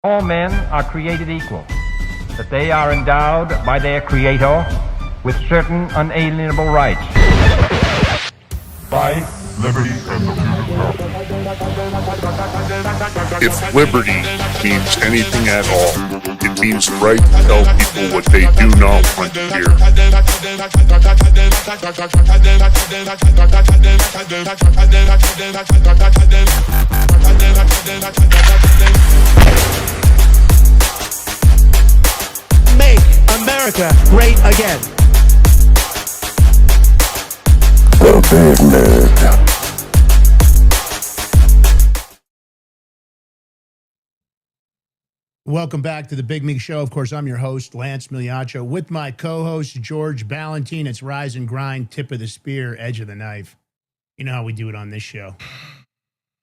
All men are created equal, that they are endowed by their Creator with certain unalienable rights. Life, liberty, and the If liberty means anything at all, it means the right to tell people what they do not want to hear. Make America great again. The Big Mig. Welcome back to the Big Mig Show. Of course, I'm your host, Lance Migliaccio, with my co-host, George Ballantine. It's Rise and Grind, Tip of the Spear, Edge of the Knife. You know how we do it on this show.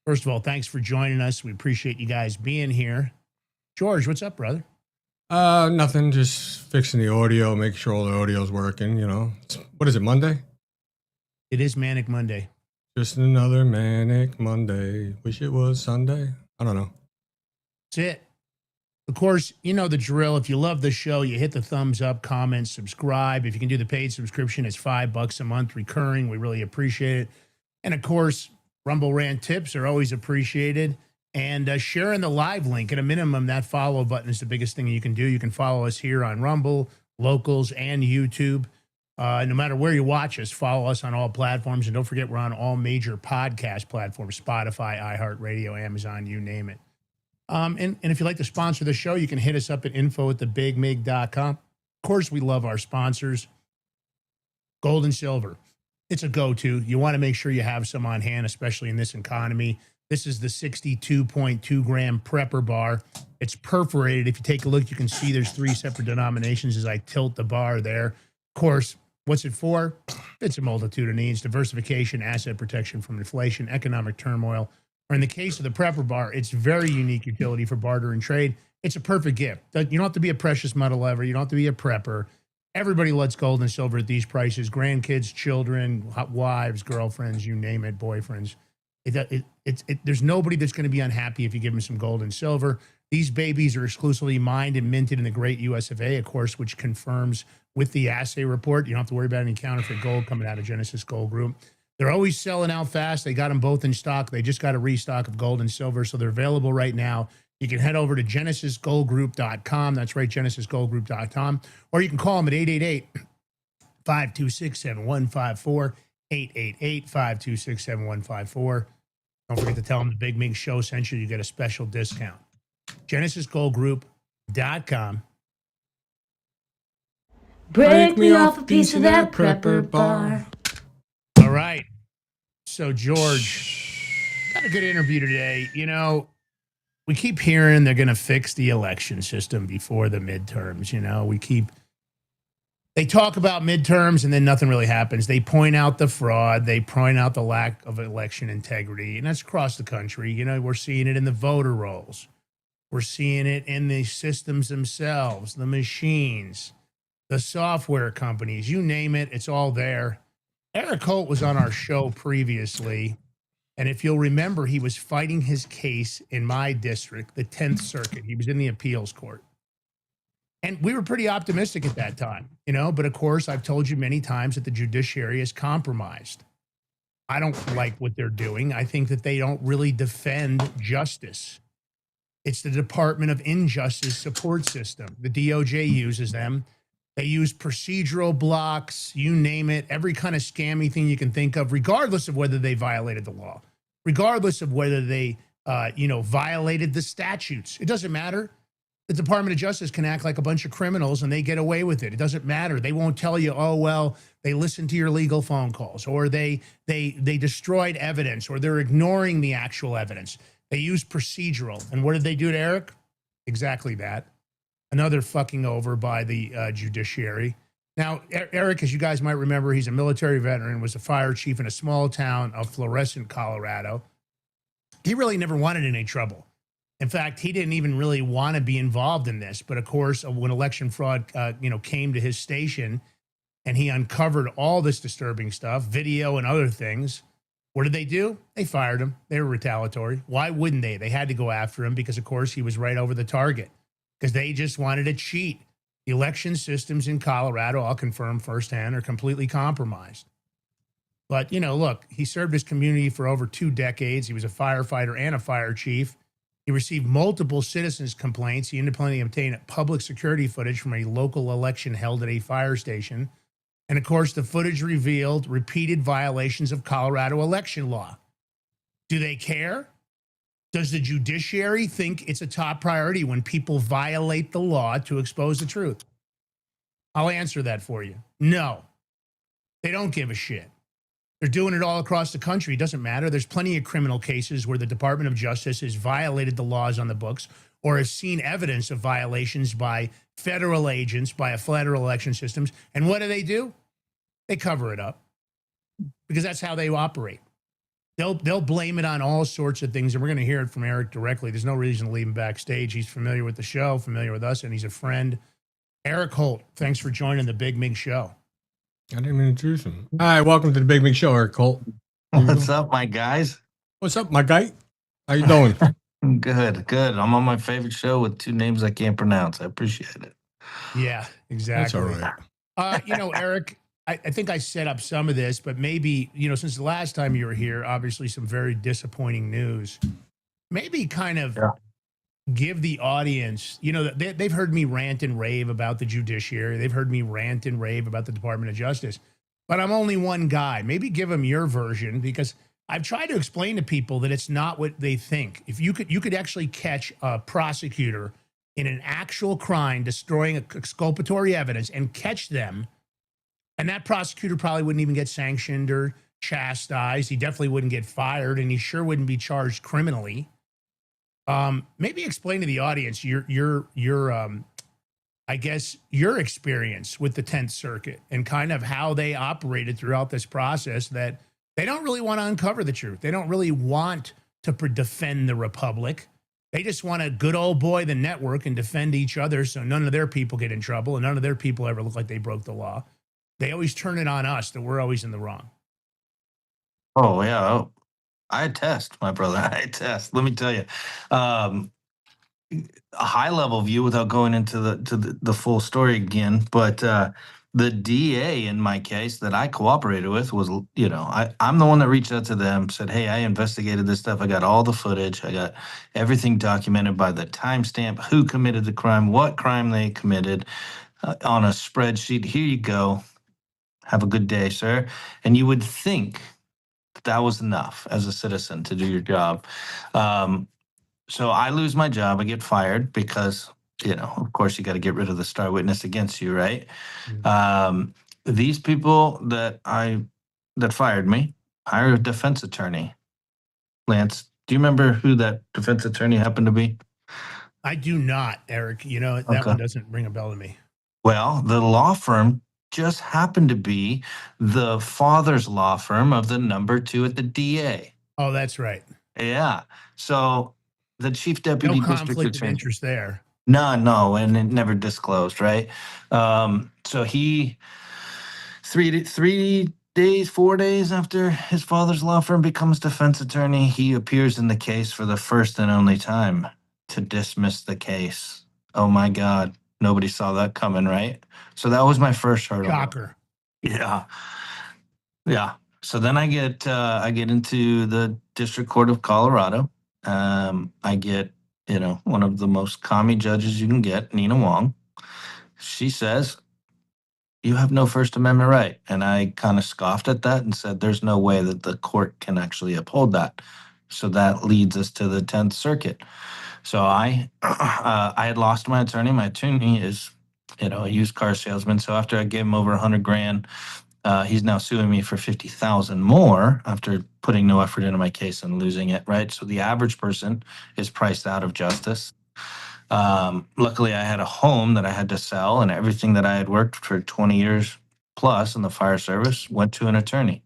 First of all, thanks for joining us. We appreciate you guys being here. George, what's up, brother? Nothing. Just fixing the audio, making sure all the audio's working, you know. What is it, Monday? It is Manic Monday. Just another Manic Monday. Wish it was Sunday. I don't know. That's it. Of course, you know the drill. If you love the show, you hit the thumbs up, comment, subscribe. If you can do the paid subscription, it's $5 a month recurring. We really appreciate it. And of course, Rumble Rant tips are always appreciated. And sharing the live link, at a minimum, that follow button is the biggest thing you can do. You can follow us here on Rumble, Locals, and YouTube. No matter where you watch us, follow us on all platforms. And don't forget, we're on all major podcast platforms, Spotify, iHeartRadio, Amazon, you name it. And if you'd like to sponsor the show, you can hit us up at info@thebigmig.com. Of course, we love our sponsors. Gold and silver. It's a go-to. You want to make sure you have some on hand, especially in this economy. This is the 62.2 gram Prepper bar. It's perforated. If you take a look, you can see there's 3 separate denominations as I tilt the bar there. Of course, what's it for? It's a multitude of needs: diversification, asset protection from inflation, economic turmoil. Or in the case of the Prepper bar, it's very unique utility for barter and trade. It's a perfect gift. You don't have to be a precious metal lover. You don't have to be a prepper. Everybody loves gold and silver at these prices. Grandkids, children, wives, girlfriends, you name it, boyfriends. There's nobody that's going to be unhappy if you give them some gold and silver. These babies are exclusively mined and minted in the great US of A, of course, which confirms with the assay report. You don't have to worry about any counterfeit gold coming out of Genesis Gold Group. They're always selling out fast. They got them both in stock. They just got a restock of gold and silver, so they're available right now. You can head over to genesisgoldgroup.com. That's right, genesisgoldgroup.com. Or you can call them at 888-526-7154, 888-526-7154. Don't forget to tell them the Big Mig Show sent you. You get a special discount. genesisgoldgroup.com. Break me off a piece of that Prepper bar. All right. So, George, got a good interview today. You know, we keep hearing they're going to fix the election system before the midterms. You know, they talk about midterms and then nothing really happens. They point out the fraud. They point out the lack of election integrity. And that's across the country. You know, we're seeing it in the voter rolls. We're seeing it in the systems themselves, the machines, the software companies, you name it, it's all there. Eric Holt was on our show previously, and if you'll remember, he was fighting his case in my district, the 10th Circuit. He was in the appeals court. And we were pretty optimistic at that time, you know, but of course, I've told you many times that the judiciary is compromised. I don't like what they're doing. I think that they don't really defend justice. It's the Department of Injustice support system. The DOJ uses them. They use procedural blocks, you name it, every kind of scammy thing you can think of, regardless of whether they violated the law, regardless of whether they, violated the statutes. It doesn't matter. The Department of Justice can act like a bunch of criminals and they get away with it. It doesn't matter. They won't tell you, oh, well, they listened to your legal phone calls, or they destroyed evidence, or they're ignoring the actual evidence. They use procedural. And what did they do to Eric? Exactly that. Another fucking over by the judiciary. Now, Eric, as you guys might remember, he's a military veteran, was a fire chief in a small town of Florissant, Colorado. He really never wanted any trouble. In fact, he didn't even really want to be involved in this. But of course, when election fraud, came to his station and he uncovered all this disturbing stuff, video and other things, What did they do? They fired him. They were retaliatory. Why wouldn't they? They had to go after him because, of course, he was right over the target because they just wanted to cheat. The election systems in Colorado, I'll confirm firsthand, are completely compromised. But, look, he served his community for over 2 decades. He was a firefighter and a fire chief. He received multiple citizens' complaints. He independently obtained public security footage from a local election held at a fire station. And of course, the footage revealed repeated violations of Colorado election law. Do they care? Does the judiciary think it's a top priority when people violate the law to expose the truth? I'll answer that for you. No, they don't give a shit. They're doing it all across the country. It doesn't matter. There's plenty of criminal cases where the Department of Justice has violated the laws on the books or has seen evidence of violations by federal agents, by federal election systems. And what do? They cover it up because that's how they operate. They'll blame it on all sorts of things. And we're going to hear it from Eric directly. There's no reason to leave him backstage. He's familiar with the show, familiar with us, and he's a friend. Eric Holt, thanks for joining the Big Mig Show. I didn't even introduce him. Hi, welcome to the Big Mig Show, Eric Colt. What's up, my guys? What's up, my guy? How you doing? Good. I'm on my favorite show with 2 names I can't pronounce. I appreciate it. Yeah, exactly. That's all right. Eric, I think I set up some of this, but maybe, since the last time you were here, obviously some very disappointing news. Maybe kind of give the audience, they've heard me rant and rave about the judiciary. They've heard me rant and rave about the Department of Justice, but I'm only one guy. Maybe give them your version because I've tried to explain to people that it's not what they think. If you could actually catch a prosecutor in an actual crime, destroying exculpatory evidence and catch them, and that prosecutor probably wouldn't even get sanctioned or chastised. He definitely wouldn't get fired, and he sure wouldn't be charged criminally. Maybe explain to the audience your I guess your experience with the 10th Circuit and kind of how they operated throughout this process, that they don't really want to uncover the truth. They don't really want to defend the Republic. They just want to good old boy the network and defend each other so none of their people get in trouble and none of their people ever look like they broke the law. They always turn it on us that we're always in the wrong. Oh, yeah. I attest, my brother. I attest. Let me tell you. A high-level view without going into the full story again, but the DA in my case that I cooperated with was, I'm the one that reached out to them, said, hey, I investigated this stuff. I got all the footage. I got everything documented by the timestamp, who committed the crime, what crime they committed on a spreadsheet. Here you go. Have a good day, sir. And you would think that was enough as a citizen to do your job. So I lose my job. I get fired because, of course, you got to get rid of the star witness against you, right? Mm-hmm. These people that fired me hired a defense attorney. Lance, do you remember who that defense attorney happened to be? I do not, Eric. That one doesn't ring a bell to me. Well, the law firm just happened to be the father's law firm of the number 2 at the DA. Oh, that's right. Yeah. So the chief deputy no district conflict attorney. Of interest there. No, and it never disclosed, right? So he 4 days after his father's law firm becomes defense attorney, he appears in the case for the first and only time to dismiss the case. Oh my God. Nobody saw that coming, right? So that was my first hurdle. Shocker. Yeah. So then I get into the District Court of Colorado. I get, one of the most commie judges you can get, Nina Wong. She says, you have no First Amendment right. And I kind of scoffed at that and said, there's no way that the court can actually uphold that. So that leads us to the 10th Circuit. So I had lost my attorney. My attorney is, a used car salesman. So after I gave him over $100,000, he's now suing me for $50,000 more after putting no effort into my case and losing it. Right. So the average person is priced out of justice. Luckily, I had a home that I had to sell, and everything that I had worked for 20 years plus in the fire service went to an attorney.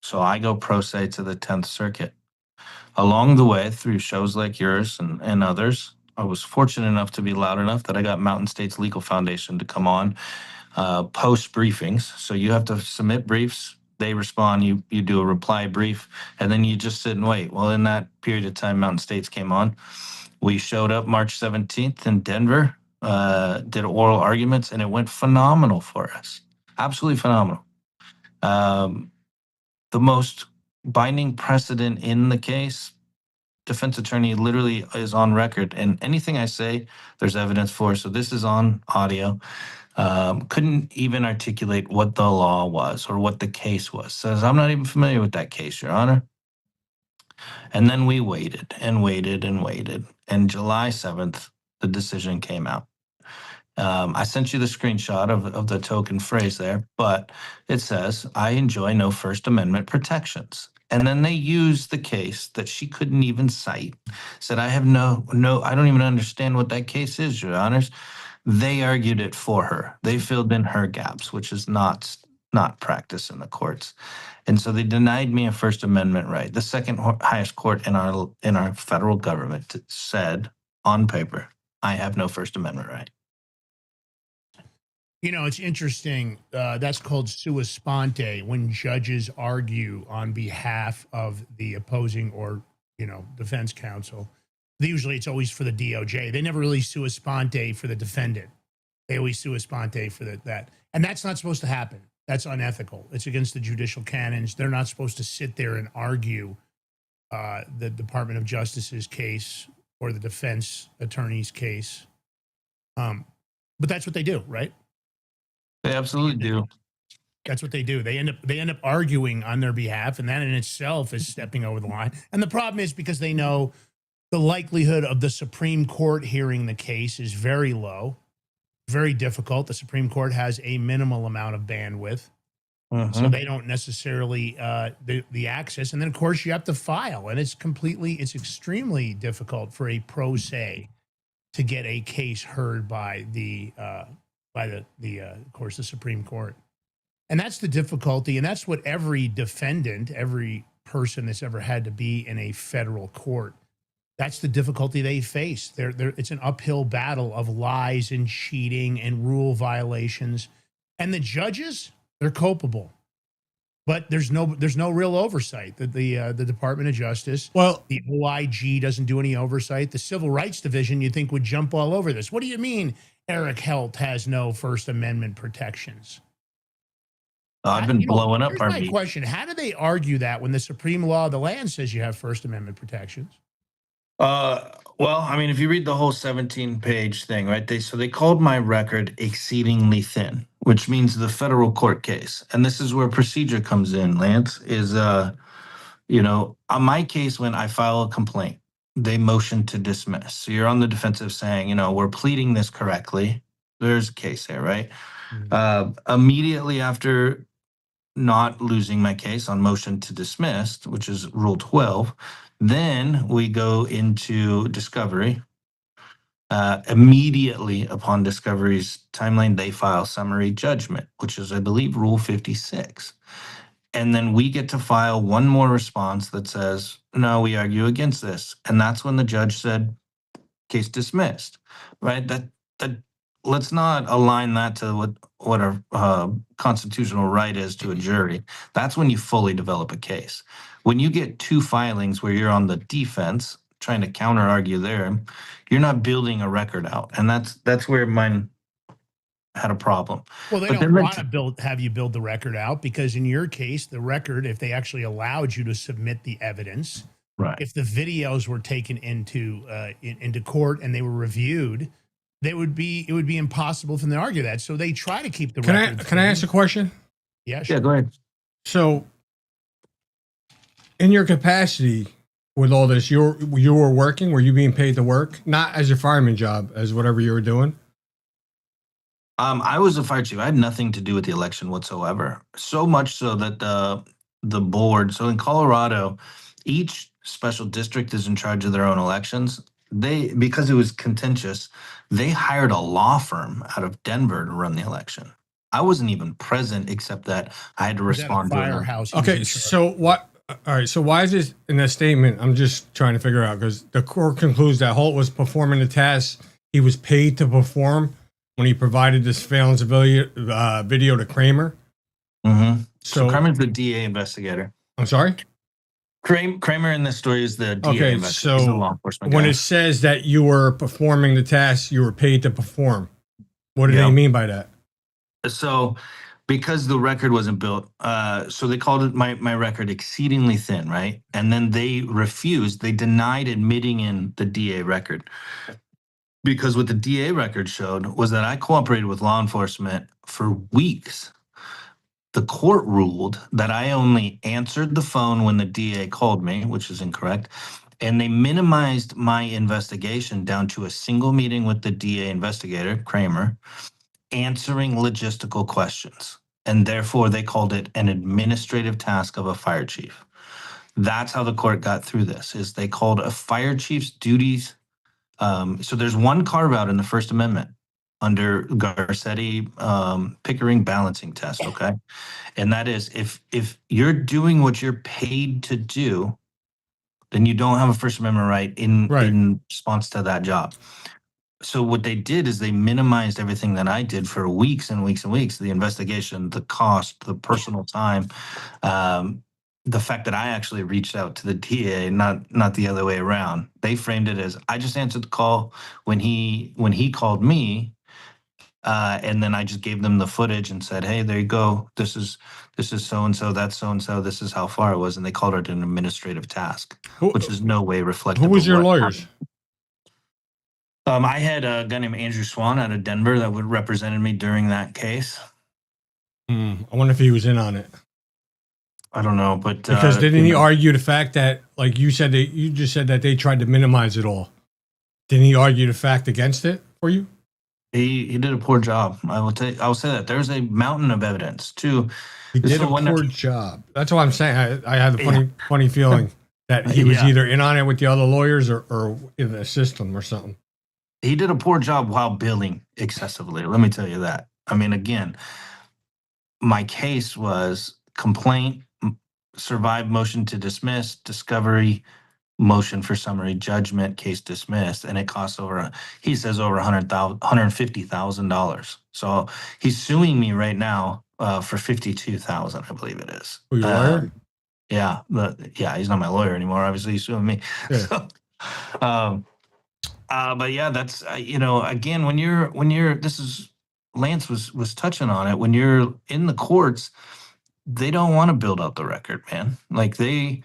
So I go pro se to the 10th Circuit. Along the way, through shows like yours and others, I was fortunate enough to be loud enough that I got Mountain States Legal Foundation to come on, post briefings. So you have to submit briefs They respond, you do a reply brief, and then you just sit and wait. Well, in that period of time, Mountain States came on. We showed up March 17th in Denver, did oral arguments, and it went phenomenal for us. Absolutely phenomenal. The most binding precedent in the case, defense attorney literally is on record, and anything I say, there's evidence for. So this is on audio. Couldn't even articulate what the law was or what the case was. Says, I'm not even familiar with that case, Your Honor. And then we waited and waited and waited. And July 7th, the decision came out. I sent you the screenshot of the token phrase there, but it says, I enjoy no First Amendment protections. And then they used the case that she couldn't even cite. Said, I have no, I don't even understand what that case is, Your Honors. They argued it for her. They filled in her gaps, which is not practice in the courts. And so they denied me a First Amendment right. The second highest court in our federal government said on paper, I have no First Amendment right. You know, it's interesting. That's called sua sponte, when judges argue on behalf of the opposing or, defense counsel. Usually it's always for the DOJ. They never really sua sponte for the defendant. They always sua sponte for that. And that's not supposed to happen. That's unethical. It's against the judicial canons. They're not supposed to sit there and argue the Department of Justice's case or the defense attorney's case. But that's what they do, right? They absolutely do. That's what they do. They end up arguing on their behalf, and that in itself is stepping over the line. And the problem is because they know the likelihood of the Supreme Court hearing the case is very low, very difficult. The Supreme Court has a minimal amount of bandwidth, so they don't necessarily the access. And then of course you have to file, and it's extremely difficult for a pro se to get a case heard by the of course the Supreme Court. And that's the difficulty, and that's what every defendant, every person that's ever had to be in a federal court, that's the difficulty they face. It's an uphill battle of lies and cheating and rule violations. And the judges, they're culpable. But there's no real oversight. The Department of Justice, the OIG doesn't do any oversight. The Civil Rights Division, you think, would jump all over this. What do you mean Eric Helt has no First Amendment protections? I've been blowing up our my meat. question. How do they argue that when the supreme law of the land says you have First Amendment protections? Well, I mean, if you read the whole 17-page thing, right? They called my record exceedingly thin, which means the federal court case. And this is where procedure comes in, Lance, is, on my case, when I file a complaint, they motion to dismiss. So you're on the defensive saying, we're pleading this correctly. There's a case there, right? Immediately after not losing my case on motion to dismiss, which is Rule 12, then we go into discovery. Immediately upon discovery's timeline, they file summary judgment, which is, I believe, Rule 56. And then we get to file one more response that says, no, we argue against this. And that's when the judge said, case dismissed, right? That let's not align that to what our constitutional right is to a jury. That's when you fully develop a case. When you get two filings where you're on the defense trying to counter argue there, you're not building a record out, and that's where mine had a problem. Well, they don't want to have you build the record out, because in your case, the record, if they actually allowed you to submit the evidence, right? If the videos were taken into court and they were reviewed, it would be impossible for them to argue that. So they try to keep the record. Can I ask a question? Yeah, sure. Yeah, go ahead. So, in your capacity with all this, you were working. Were you being paid to work, not as your fireman job, as whatever you were doing? I was a fire chief. I had nothing to do with the election whatsoever. So much so that the board. So in Colorado, each special district is in charge of their own elections. Because it was contentious, they hired a law firm out of Denver to run the election. I wasn't even present, except that I had to respond to firehouse. Okay, so what? All right, so why is this in that statement? I'm just trying to figure out, because the court concludes that Holt was performing the task he was paid to perform when he provided this surveillance video to Kramer. Mm-hmm. So Kramer's the DA investigator. I'm sorry. Kramer in this story is the DA Okay, investigator. He's the law so enforcement when guy. it says that you were performing the task you were paid to perform, what do Yeah. they mean by that? So because the record wasn't built, so they called it my record exceedingly thin, right? And then they refused, they denied admitting in the DA record. Because what the DA record showed was that I cooperated with law enforcement for weeks. The court ruled that I only answered the phone when the DA called me, which is incorrect. And they minimized my investigation down to a single meeting with the DA investigator, Kramer, answering logistical questions. And therefore, they called it an administrative task of a fire chief. That's how the court got through this, is they called a fire chief's duties. So there's one carve out in the First Amendment under Garcetti Pickering balancing test, okay? And that is if you're doing what you're paid to do, then you don't have a First Amendment right in response to that job. So what they did is they minimized everything that I did for weeks and weeks and weeks, the investigation, the cost, the personal time, the fact that I actually reached out to the DA, not the other way around. They framed it as I just answered the call when he called me, and then I just gave them the footage and said, "Hey, there you go. This is so and so. That's so and so. This is how far it was." And they called it an administrative task, which is no way reflective. Who was of your what lawyers? happened. I had a guy named Andrew Swan out of Denver that would represented me during that case. I wonder if he was in on it. I don't know, but Because didn't he argue the fact that, like you said, you just said that they tried to minimize it all? Didn't he argue the fact against it for you? He did a poor job. I'll say that there's a mountain of evidence too. He did So a when poor job. That's what I'm saying. I had a funny feeling that he was Yeah. either in on it with the other lawyers or in the system or something. He did a poor job while billing excessively. Let me tell you that. I mean, again, my case was complaint, survived motion to dismiss, discovery, motion for summary judgment, case dismissed, and it costs he says over $150,000. So he's suing me right now for $52,000, I believe it is. Who, your lawyer? Yeah, he's not my lawyer anymore. Obviously, he's suing me. Yeah. So, but yeah, that's again, when you're this is Lance was touching on it. When you're in the courts, they don't want to build out the record, man. Like I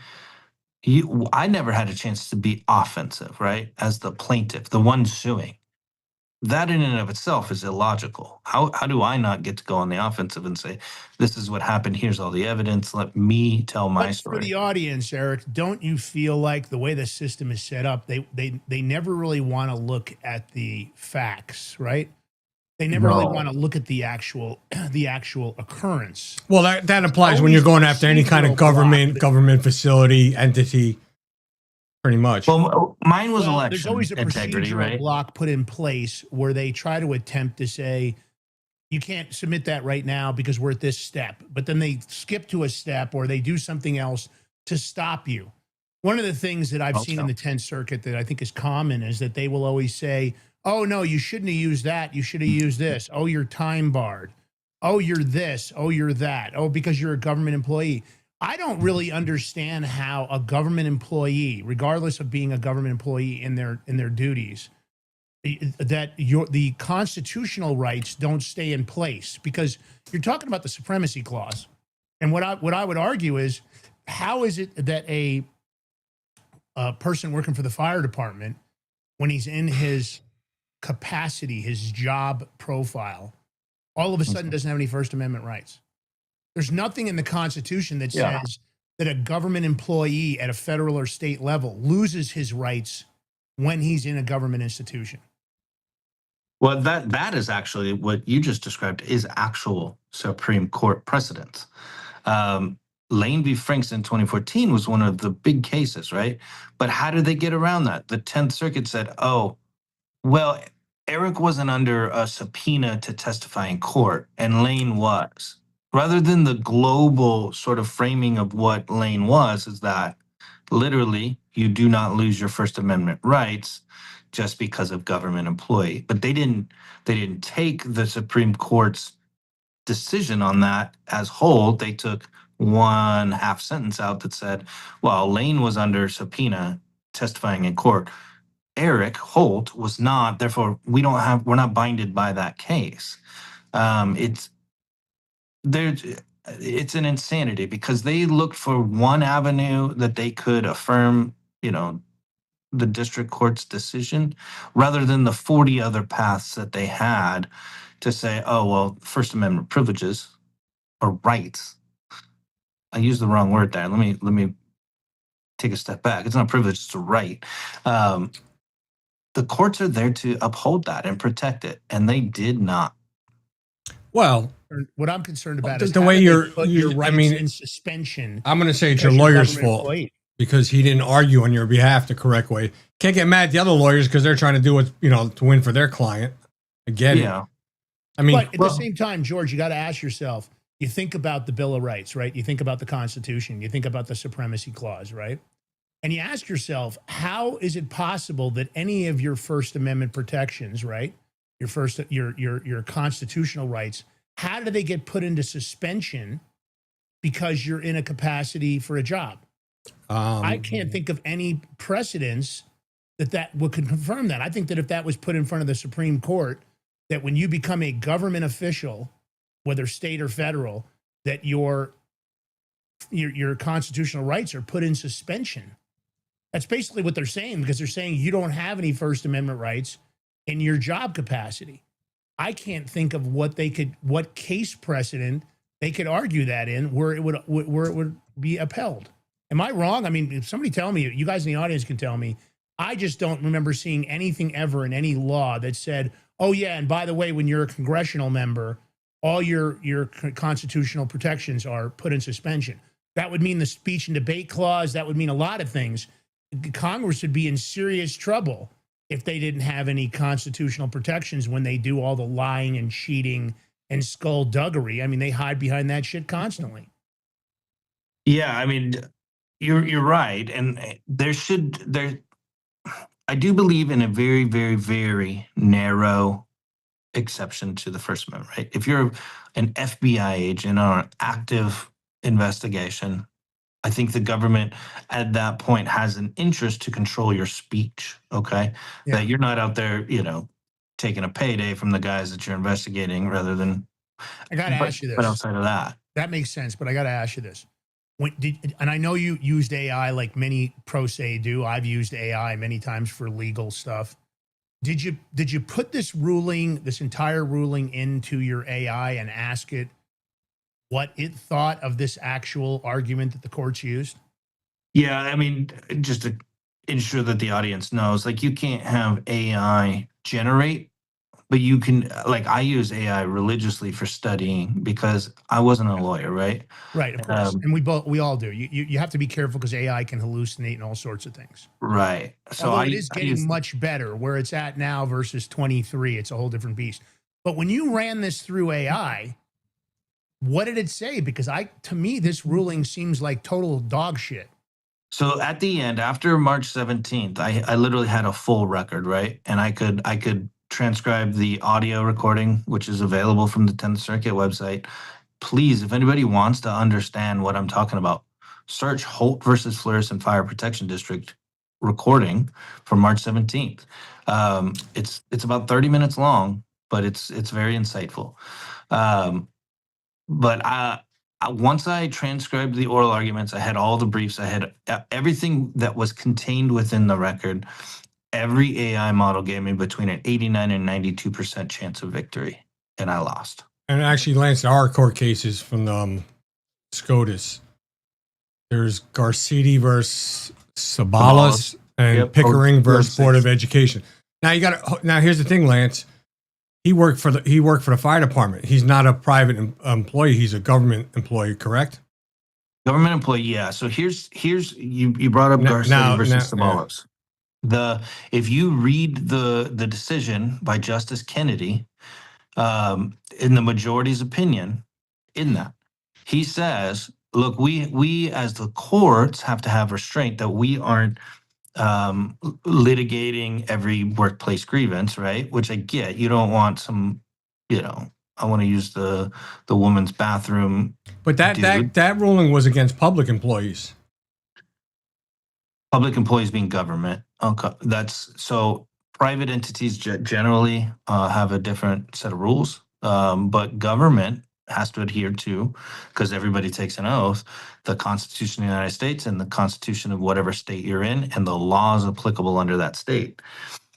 never had a chance to be offensive, right? As the plaintiff, the one suing. That in and of itself is illogical. How do I not get to go on the offensive and say, this is what happened, here's all the evidence, let me tell my But story. for the audience, Eric, don't you feel like the way the system is set up, they never really want to look at the facts, right? They never really want to look at the actual occurrence. Well, that applies when you're going after any kind of government facility, entity, pretty much. Well, mine was There's election always a integrity, procedural right? block put in place where they try to attempt to say, you can't submit that right now because we're at this step. But then they skip to a step or they do something else to stop you. One of the things that I've seen in the 10th Circuit that I think is common is that they will always say, oh, no, you shouldn't have used that. You should have used this. Oh, you're time barred. Oh, you're this. Oh, you're that. Oh, because you're a government employee. I don't really understand how a government employee, regardless of being a government employee in their duties, that the constitutional rights don't stay in place, because you're talking about the supremacy clause. And what I would argue is, how is it that a person working for the fire department, when he's in his capacity, his job profile, all of a sudden doesn't have any First Amendment rights? There's nothing in the Constitution that says that a government employee at a federal or state level loses his rights when he's in a government institution. Well, that is actually what you just described is actual Supreme Court precedent. Lane v. Franks in 2014 was one of the big cases, right? But how did they get around that? The 10th Circuit said, oh, well, Eric wasn't under a subpoena to testify in court, and Lane was. Rather than the global sort of framing of what Lane was, is that literally you do not lose your First Amendment rights just because of government employee. But they didn't take the Supreme Court's decision on that as whole, they took one half sentence out that said, well, Lane was under subpoena testifying in court. Eric Holt was not, therefore we're not binded by that case. It's an insanity because they looked for one avenue that they could affirm, the district court's decision rather than the 40 other paths that they had to say, oh, well, First Amendment privileges or rights. I used the wrong word there. Let me take a step back. It's not privilege, it's a right. The courts are there to uphold that and protect it, and they did not. Well, what I'm concerned about the is way how you're- they put you- your I rights mean, in suspension. I'm going to say it's as your lawyer's government fault employee. because he didn't argue on your behalf the correct way. Can't get mad at the other lawyers because they're trying to do what, to win for their client. I get it. Yeah. I mean, But at the same time, George, you got to ask yourself, you think about the Bill of Rights, right? You think about the Constitution, you think about the Supremacy Clause, right? And you ask yourself, how is it possible that any of your First Amendment protections, right? Your constitutional rights, how do they get put into suspension because you're in a capacity for a job? I can't think of any precedents that would confirm that. I think that if that was put in front of the Supreme Court, that when you become a government official, whether state or federal, that your constitutional rights are put in suspension. That's basically what they're saying, because they're saying you don't have any First Amendment rights in your job capacity. I can't think of what case precedent they could argue that in where it would be upheld. Am I wrong? I mean, if somebody tell me, you guys in the audience can tell me. I just don't remember seeing anything ever in any law that said, oh yeah, and by the way, when you're a congressional member, all your constitutional protections are put in suspension. That would mean the speech and debate clause. That would mean a lot of things. Congress would be in serious trouble if they didn't have any constitutional protections when they do all the lying and cheating and skullduggery. I mean, they hide behind that shit constantly. Yeah, I mean, you're right, and I do believe in a very, very, very narrow exception to the First Amendment, right? If you're an FBI agent or an active investigation, I think the government at that point has an interest to control your speech, okay? Yeah. That you're not out there, taking a payday from the guys that you're investigating rather than. I got to ask you this. But outside of that. That makes sense, but I got to ask you this. And I know you used AI like many pro se do. I've used AI many times for legal stuff. Did you put this entire ruling into your AI and ask it what it thought of this actual argument that the courts used? Yeah, I mean, just to ensure that the audience knows, like, you can't have AI generate, but you can, like, I use AI religiously for studying because I wasn't a lawyer, right? Right, of course. And we all do. You have to be careful because AI can hallucinate and all sorts of things. Right. So Although it is getting much better. Where it's at now versus 23, it's a whole different beast. But when you ran this through AI, what did it say? Because to me, this ruling seems like total dog shit. So at the end, after March 17th, I literally had a full record, right? And I could transcribe the audio recording, which is available from the 10th Circuit website. Please, if anybody wants to understand what I'm talking about, search Holt versus Florissant Fire Protection District recording from March 17th. It's about 30 minutes long, but it's very insightful. But once I transcribed the oral arguments, I had all the briefs, I had everything that was contained within the record. Every AI model gave me between an 89 and 92% chance of victory, and I lost. and actually, Lance, there are court cases from SCOTUS. There's Garcetti versus Sabalas and Yep. Pickering versus 06. Board of Education. Now here's the thing, Lance. He worked for the fire department. He's not a private employee. He's a government employee, correct? Government employee, yeah. So here's you brought up Garcetti versus Sabalas. If you read the decision by Justice Kennedy, in the majority's opinion, in that he says, look, we as the courts have to have restraint that we aren't litigating every workplace grievance, right? Which I get. You don't want some, I want to use the woman's bathroom. But that ruling was against public employees. Public employees being government. Okay, that's so. Private entities generally have a different set of rules, but government has to adhere to, because everybody takes an oath, the Constitution of the United States and the Constitution of whatever state you're in, and the laws applicable under that state.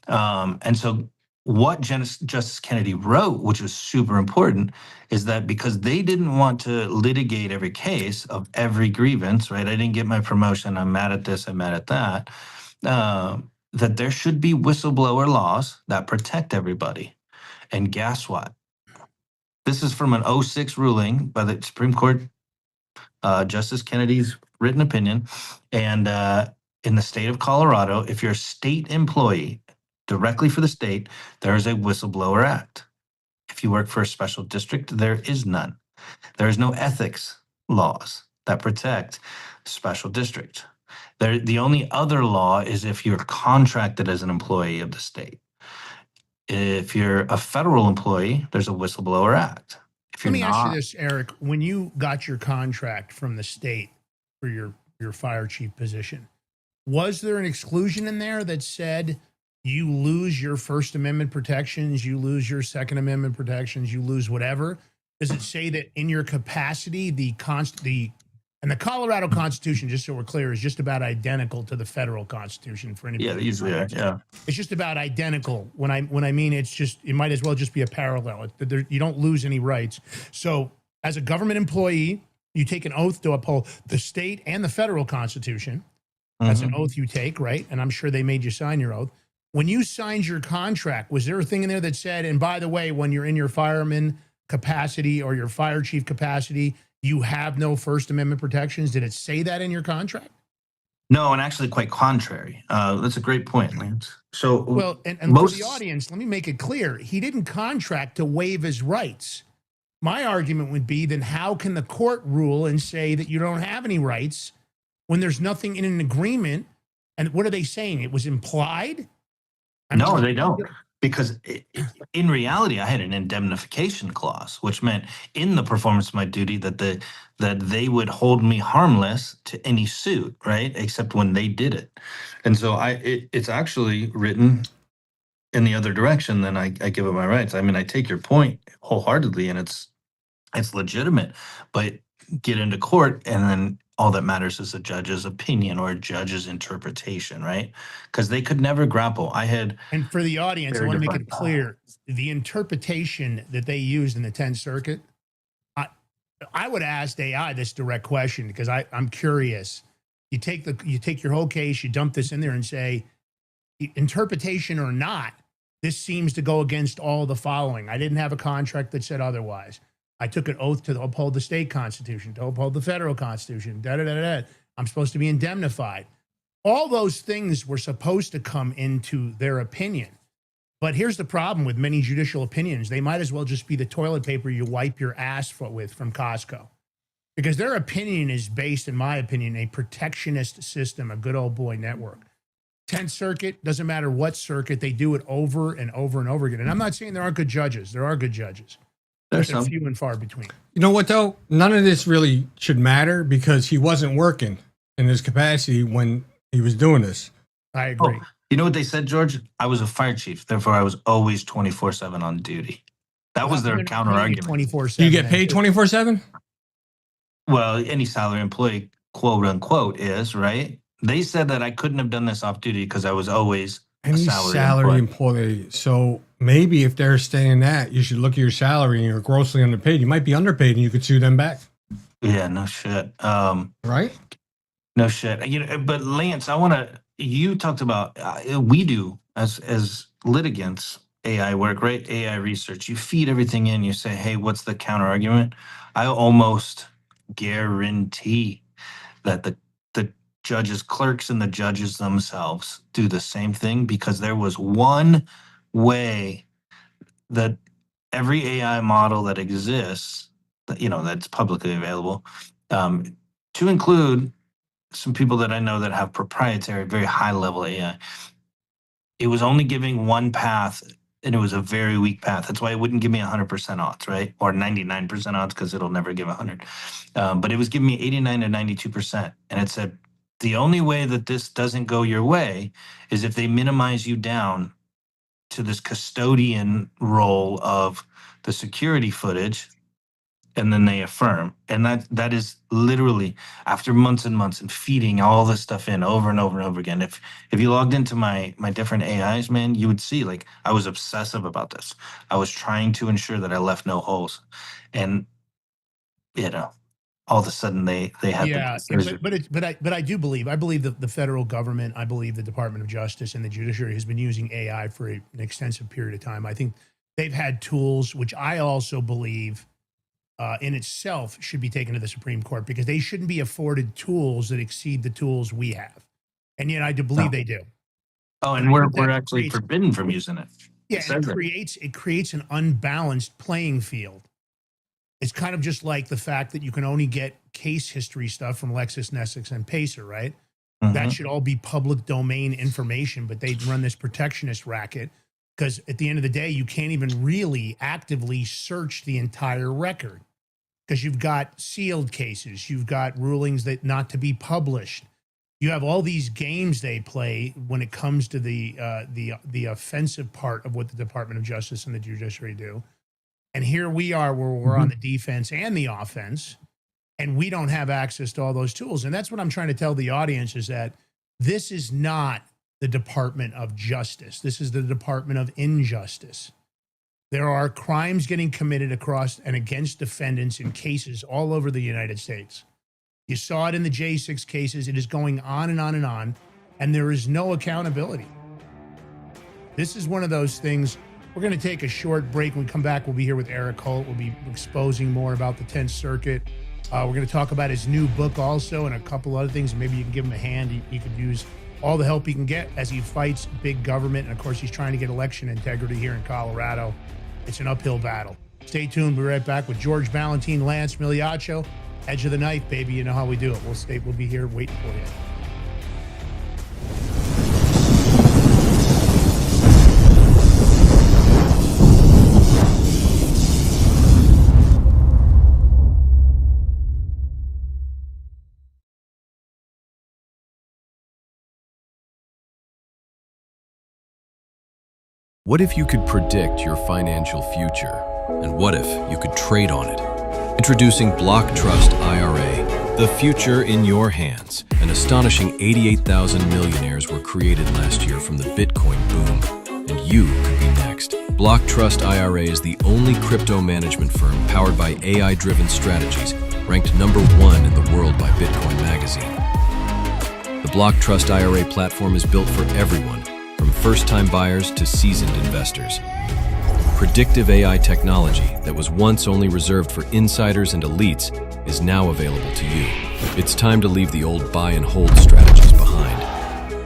And so, what Justice Kennedy wrote, which was super important, is that because they didn't want to litigate every case of every grievance, right? I didn't get my promotion. I'm mad at this. I'm mad at that. That there should be whistleblower laws that protect everybody. And guess what? This is from an 06 ruling by the Supreme Court, Justice Kennedy's written opinion. And in the state of Colorado, if you're a state employee directly for the state, there is a Whistleblower Act. If you work for a special district, there is none. There is no ethics laws that protect special district. The only other law is if you're contracted as an employee of the state. If you're a federal employee, there's a Whistleblower Act. If Let you're me ask you not, this, Eric. When you got your contract from the state for your fire chief position, was there an exclusion in there that said you lose your First Amendment protections, you lose your Second Amendment protections, you lose whatever? Does it say that in your capacity, and the Colorado Constitution, just so we're clear, is just about identical to the federal Constitution for anybody? yeah, they usually are. Yeah. It's just about identical. When I mean it's just, it might as well just be a parallel. You don't lose any rights. So as a government employee, you take an oath to uphold the state and the federal Constitution. That's an oath you take, right? And I'm sure they made you sign your oath. When you signed your contract, was there a thing in there that said, and by the way, when you're in your fireman capacity or your fire chief capacity, you have no First Amendment protections? Did it say that in your contract? No, and actually quite contrary. That's a great point, Lance. So Well, and for the audience, let me make it clear. He didn't contract to waive his rights. My argument would be, then how can the court rule and say that you don't have any rights when there's nothing in an agreement? And what are they saying? It was implied? No, they don't. Because in reality, I had an indemnification clause, which meant in the performance of my duty that they would hold me harmless to any suit, right? Except when they did it. And so it's actually written in the other direction. Then I give up my rights. I mean, I take your point wholeheartedly, and it's legitimate. But get into court, and then all that matters is a judge's opinion or a judge's interpretation, right? Because they could never grapple. And for the audience, I Very want to make different. it clear, the interpretation that they used in the 10th Circuit, I would ask AI this direct question because I'm curious. You take your whole case, you dump this in there and say, interpretation or not, this seems to go against all the following. I didn't have a contract that said otherwise. I took an oath to uphold the state constitution, to uphold the federal constitution, I'm supposed to be indemnified. All those things were supposed to come into their opinion. But here's the problem with many judicial opinions. They might as well just be the toilet paper you wipe your ass with from Costco. Because their opinion is based, in my opinion, a protectionist system, a good old boy network. 10th Circuit, doesn't matter what circuit, they do it over and over and over again. And I'm not saying there aren't good judges. There are good judges. There's They're some. few and far between. You know what, though? None of this really should matter because he wasn't working in his capacity when he was doing this. I agree. You know what they said, George? I was a fire chief, therefore I was always 24/7 on duty. That was their counter argument. 24/7. Do you get paid 24/7? Well, any salary employee, quote unquote, is, right? They said that I couldn't have done this off duty because I was always a Any salary employee. So maybe if they're saying that, you should look at your salary and you're grossly underpaid. You might be underpaid and you could sue them back. Yeah, no shit. Right? No shit. You know, but Lance, you talked about, we do as litigants, AI work, right? AI research. You feed everything in, you say, hey, what's the counter argument? I almost guarantee that the judges, clerks, and the judges themselves do the same thing, because there was one way that every AI model that exists, that's publicly available, to include some people that I know that have proprietary, very high level AI, it was only giving one path and it was a very weak path. That's why it wouldn't give me 100% odds, right? Or 99% odds, because it'll never give 100. But it was giving me 89 to 92%. And it said, the only way that this doesn't go your way is if they minimize you down to this custodian role of the security footage, and then they affirm. And that is literally after months and months and feeding all this stuff in over and over and over again. If you logged into my different AIs, man, you would see like I was obsessive about this. I was trying to ensure that I left no holes. And all of a sudden they had but I do believe that the federal government, I believe the Department of Justice and the judiciary has been using AI for an extensive period of time. I think they've had tools which I also believe in itself should be taken to the Supreme Court, because they shouldn't be afforded tools that exceed the tools we have. And yet I do believe they do. Oh, and we're actually forbidden from using it. Yeah, it creates an unbalanced playing field. It's kind of just like the fact that you can only get case history stuff from LexisNexis and Pacer, right? Mm-hmm. That should all be public domain information, but they run this protectionist racket because at the end of the day, you can't even really actively search the entire record because you've got sealed cases, you've got rulings that not to be published. You have all these games they play when it comes to the offensive part of what the Department of Justice and the judiciary do. And here we are where we're on the defense and the offense, and we don't have access to all those tools. And that's what I'm trying to tell the audience, is that this is not the Department of Justice. This is the Department of Injustice. There are crimes getting committed across and against defendants in cases all over the United States. You saw it in the J6 cases. It is going on and on and on, and there is no accountability. This is one of those things. We're going to take a short break. When we come back, we'll be here with Eric Holt. We'll be exposing more about the 10th Circuit. We're going to talk about his new book also and a couple other things. Maybe you can give him a hand. He could use all the help he can get as he fights big government. And, of course, he's trying to get election integrity here in Colorado. It's an uphill battle. Stay tuned. We'll be right back with George Valentine, Lance Migliaccio. Edge of the knife, baby. You know how we do it. We'll be here waiting for you. What if you could predict your financial future? And what if you could trade on it? Introducing Block Trust IRA, the future in your hands. An astonishing 88,000 millionaires were created last year from the Bitcoin boom, and you could be next. Block Trust IRA is the only crypto management firm powered by AI-driven strategies, ranked #1 in the world by Bitcoin Magazine. The Block Trust IRA platform is built for everyone, from first-time buyers to seasoned investors. Predictive AI technology that was once only reserved for insiders and elites is now available to you. It's time to leave the old buy and hold strategies behind.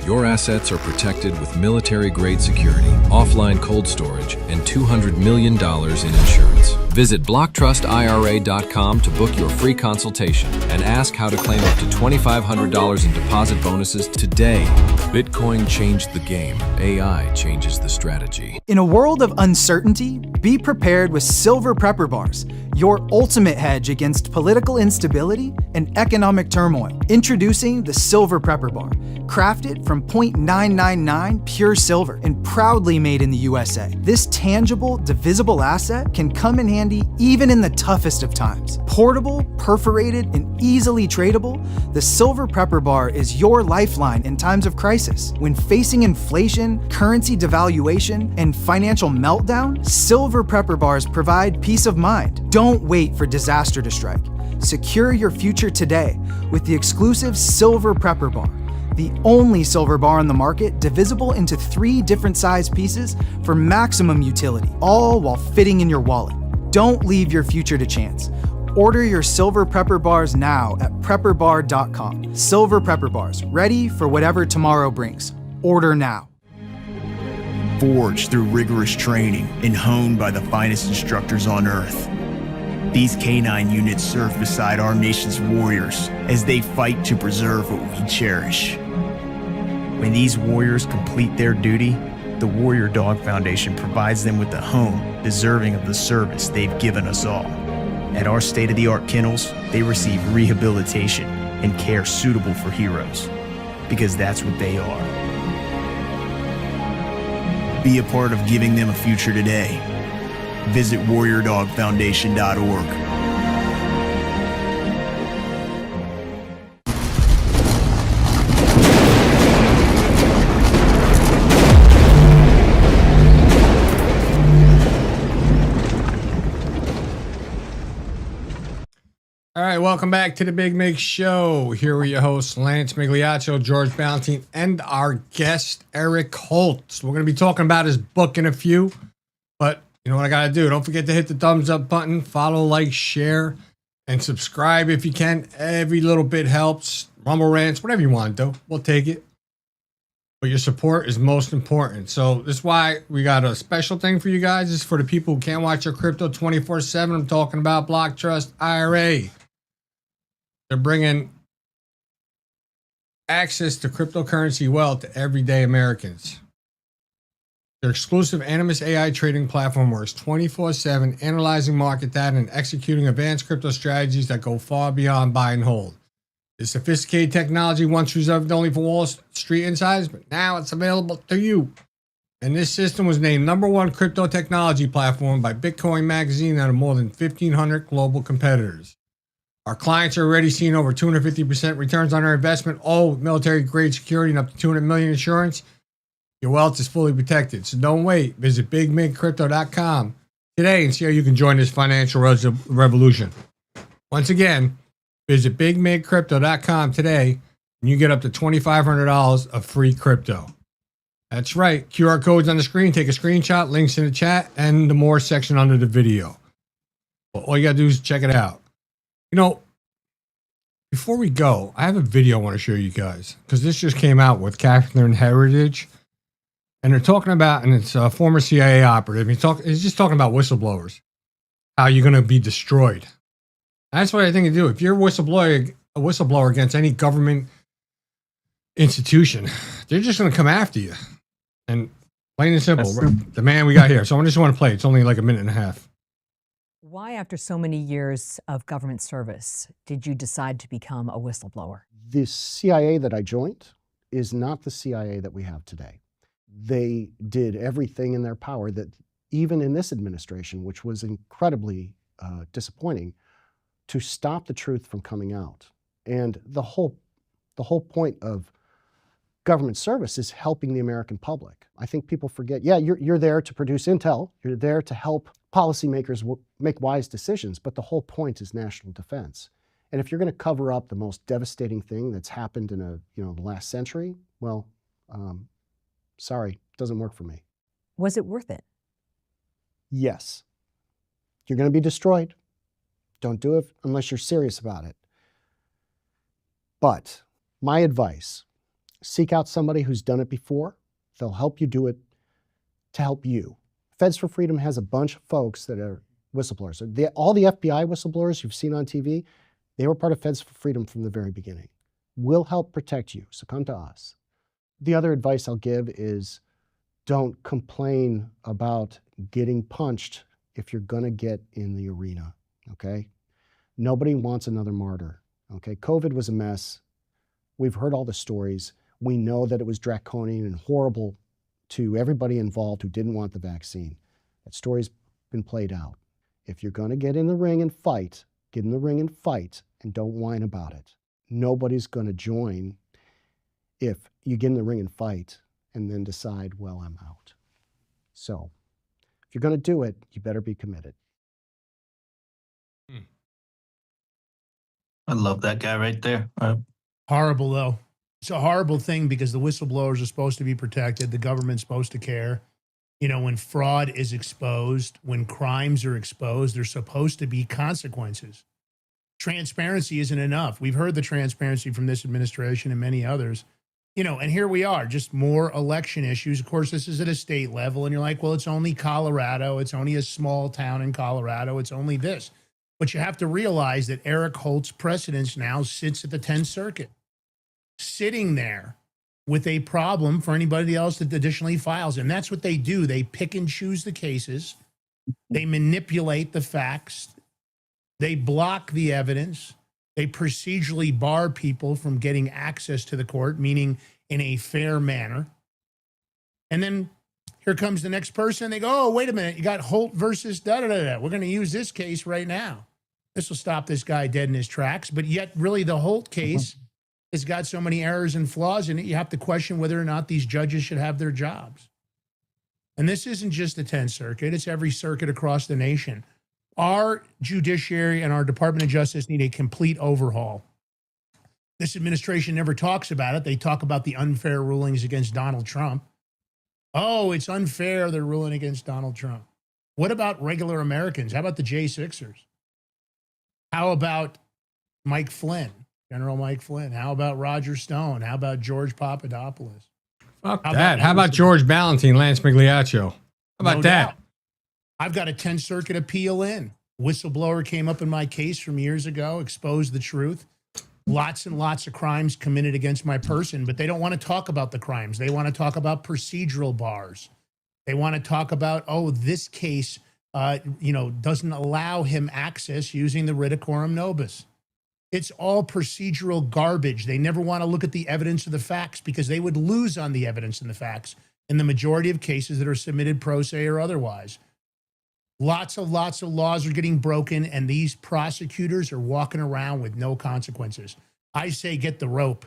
Your assets are protected with military-grade security, offline cold storage, and $200 million in insurance. Visit BlockTrustIRA.com to book your free consultation and ask how to claim up to $2,500 in deposit bonuses today. Bitcoin changed the game. AI changes the strategy. In a world of uncertainty, be prepared with Silver Prepper Bars, your ultimate hedge against political instability and economic turmoil. Introducing the Silver Prepper Bar, crafted from 0.999 pure silver and proudly made in the USA. This tangible, divisible asset can come in handy even in the toughest of times. Portable, perforated, and easily tradable, the Silver Prepper Bar is your lifeline in times of crisis. When facing inflation, currency devaluation, and financial meltdown, Silver Prepper Bars provide peace of mind. Don't wait for disaster to strike. Secure your future today with the exclusive Silver Prepper Bar, the only silver bar on the market divisible into 3 different size pieces for maximum utility, all while fitting in your wallet. Don't leave your future to chance. Order your Silver Prepper Bars now at prepperbar.com. Silver Prepper Bars, ready for whatever tomorrow brings. Order now. Forged through rigorous training and honed by the finest instructors on earth, these canine units serve beside our nation's warriors as they fight to preserve what we cherish. When these warriors complete their duty, The Warrior Dog Foundation provides them with a home deserving of the service they've given us all. At our state-of-the-art kennels, they receive rehabilitation and care suitable for heroes, because that's what they are. Be a part of giving them a future today. Visit warriordogfoundation.org. All right, welcome back to the Big Mig Show. Here with your hosts, Lance Migliaccio, George Ballantine, and our guest, Eric Holtz. We're going to be talking about his book in a few, but you know what I got to do? Don't forget to hit the thumbs up button, follow, like, share, and subscribe if you can. Every little bit helps. Rumble rants, whatever you want to do, we'll take it. But your support is most important. So this is why we got a special thing for you guys. This is for the people who can't watch your crypto 24/7. I'm talking about Block Trust IRA. They're bringing access to cryptocurrency wealth to everyday Americans. Their exclusive Animus AI trading platform works 24/7, analyzing market data and executing advanced crypto strategies that go far beyond buy and hold. This sophisticated technology once reserved only for Wall Street insiders, but now it's available to you. And this system was named #1 crypto technology platform by Bitcoin Magazine out of more than 1,500 global competitors. Our clients are already seeing over 250% returns on their investment, all with military-grade security and up to $200 million insurance. Your wealth is fully protected, so don't wait. Visit BigMigCrypto.com today and see how you can join this financial revolution. Once again, visit BigMigCrypto.com today, and you get up to $2,500 of free crypto. That's right. QR codes on the screen. Take a screenshot, links in the chat, and the more section under the video. Well, all you got to do is check it out. You know, before we go, I have a video I want to show you guys, because this just came out with Catherine Herridge, and they're talking about, and it's a former CIA operative. He's just talking about whistleblowers, how you're going to be destroyed. That's what I think you do. If you're a whistleblower against any government institution, they're just going to come after you. And plain and simple, the man we got here. So I just want to play. It's only like a minute and a half. Why, after so many years of government service, did you decide to become a whistleblower? The CIA that I joined is not the CIA that we have today. They did everything in their power that, even in this administration, which was incredibly disappointing, to stop the truth from coming out. And the whole point of government service is helping the American public. I think people forget, yeah, you're there to produce intel, you're there to help policymakers make wise decisions, but the whole point is national defense. And if you're going to cover up the most devastating thing that's happened in the last century, well, sorry, it doesn't work for me. Was it worth it? Yes. You're going to be destroyed. Don't do it unless you're serious about it. But my advice, seek out somebody who's done it before. They'll help you do it to help you. Feds for Freedom has a bunch of folks that are whistleblowers. All the FBI whistleblowers you've seen on TV, they were part of Feds for Freedom from the very beginning. We'll help protect you, so come to us. The other advice I'll give is don't complain about getting punched if you're gonna get in the arena, okay? Nobody wants another martyr, okay? COVID was a mess. We've heard all the stories. We know that it was draconian and horrible to everybody involved who didn't want the vaccine. That story's been played out. If you're gonna get in the ring and fight, get in the ring and fight, and don't whine about it. Nobody's gonna join if you get in the ring and fight and then decide, well, I'm out. So if you're gonna do it, you better be committed. I love that guy right there. Horrible, though. It's a horrible thing because the whistleblowers are supposed to be protected. The government's supposed to care. You know, when fraud is exposed, when crimes are exposed, there's supposed to be consequences. Transparency isn't enough. We've heard the transparency from this administration and many others. You know, and here we are, just more election issues. Of course, this is at a state level, and you're like, well, it's only Colorado. It's only a small town in Colorado. It's only this. But you have to realize that Eric Holt's precedence now sits at the 10th Circuit. Sitting there with a problem for anybody else that additionally files. And that's what they do. They pick and choose the cases. They manipulate the facts. They block the evidence. They procedurally bar people from getting access to the court, meaning in a fair manner. And then here comes the next person. They go, oh, wait a minute. You got Holt versus da-da-da-da. We're going to use this case right now. This will stop this guy dead in his tracks. But yet, really, the Holt case has got so many errors and flaws in it, you have to question whether or not these judges should have their jobs. And this isn't just the 10th Circuit. It's every circuit across the nation. Our judiciary and our Department of Justice need a complete overhaul. This administration never talks about it. They talk about the unfair rulings against Donald Trump. Oh, it's unfair they're ruling against Donald Trump. What about regular Americans? How about the J6ers? How about Mike Flynn, General Mike Flynn? How about Roger Stone? How about George Papadopoulos? Fuck that. How about George Ballantine, Lance Migliaccio? How about that? I've got a 10th Circuit appeal in. Whistleblower came up in my case from years ago, exposed the truth. Lots and lots of crimes committed against my person, but they don't want to talk about the crimes. They want to talk about procedural bars. They want to talk about, oh, this case, doesn't allow him access using the writ of coram nobis. It's all procedural garbage. They never want to look at the evidence or the facts because they would lose on the evidence and the facts in the majority of cases that are submitted pro se or otherwise. Lots of laws are getting broken, and these prosecutors are walking around with no consequences. I say get the rope.